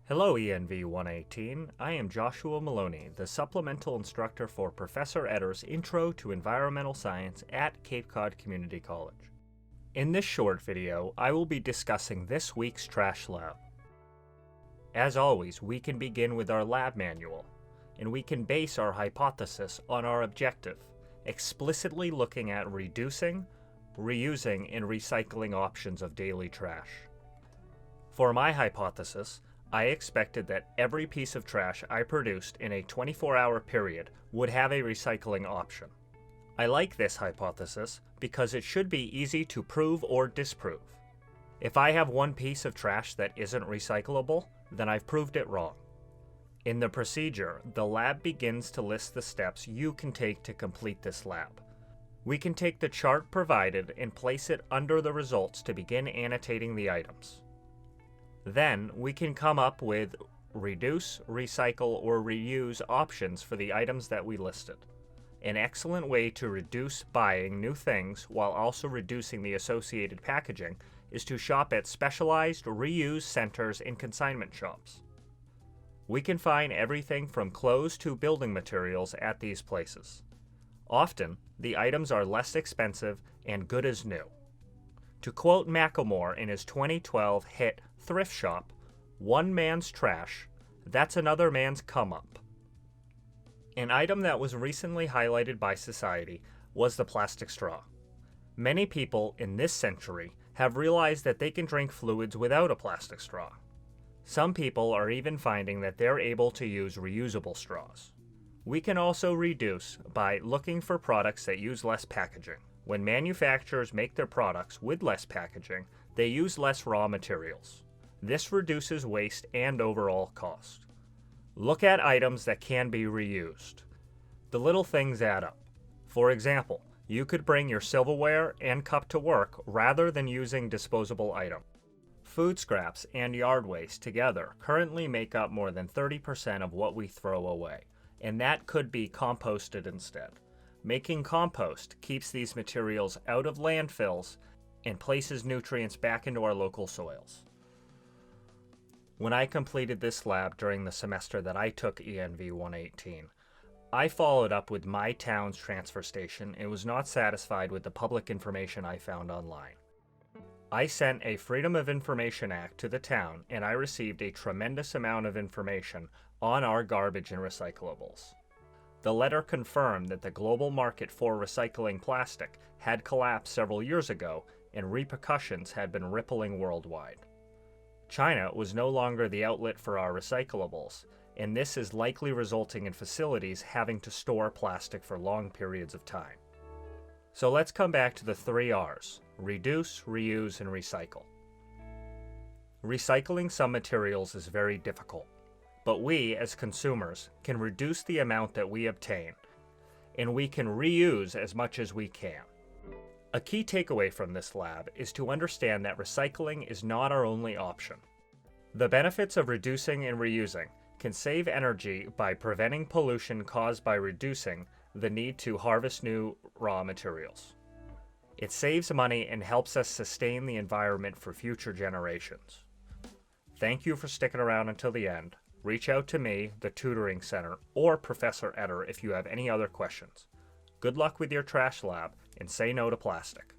Hello ENV 118, I am Joshua Maloney, the Supplemental Instructor for Professor Etter's Intro to Environmental Science at Cape Cod Community College. In this short video, I will be discussing this week's trash lab. As always, we can begin with our lab manual, and we can base our hypothesis on our objective, explicitly looking at reducing, reusing, and recycling options of daily trash. For my hypothesis, I expected that every piece of trash I produced in a 24-hour period would have a recycling option. I like this hypothesis because it should be easy to prove or disprove. If I have one piece of trash that isn't recyclable, then I've proved it wrong. In the procedure, the lab begins to list the steps you can take to complete this lab. We can take the chart provided and place it under the results to begin annotating the items. Then, we can come up with reduce, recycle, or reuse options for the items that we listed. An excellent way to reduce buying new things while also reducing the associated packaging is to shop at specialized reuse centers and consignment shops. We can find everything from clothes to building materials at these places. Often, the items are less expensive and good as new. To quote Macklemore in his 2012 hit Thrift Shop, "One man's trash, that's another man's come-up." An item that was recently highlighted by society was the plastic straw. Many people in this century have realized that they can drink fluids without a plastic straw. Some people are even finding that they're able to use reusable straws. We can also reduce by looking for products that use less packaging. When manufacturers make their products with less packaging, they use less raw materials. This reduces waste and overall cost. Look at items that can be reused. The little things add up. For example, you could bring your silverware and cup to work rather than using disposable items. Food scraps and yard waste together currently make up more than 30% of what we throw away, and that could be composted instead. Making compost keeps these materials out of landfills and places nutrients back into our local soils. When I completed this lab during the semester that I took ENV 118, I followed up with my town's transfer station and was not satisfied with the public information I found online. I sent a Freedom of Information Act to the town and I received a tremendous amount of information on our garbage and recyclables. The letter confirmed that the global market for recycling plastic had collapsed several years ago and repercussions had been rippling worldwide. China was no longer the outlet for our recyclables, and this is likely resulting in facilities having to store plastic for long periods of time. So let's come back to the 3 R's: reduce, reuse, and recycle. Recycling some materials is very difficult, but we, as consumers, can reduce the amount that we obtain, and we can reuse as much as we can. A key takeaway from this lab is to understand that recycling is not our only option. The benefits of reducing and reusing can save energy by preventing pollution caused by reducing the need to harvest new raw materials. It saves money and helps us sustain the environment for future generations. Thank you for sticking around until the end. Reach out to me, the Tutoring Center, or Professor Etter if you have any other questions. Good luck with your trash lab, and say no to plastic.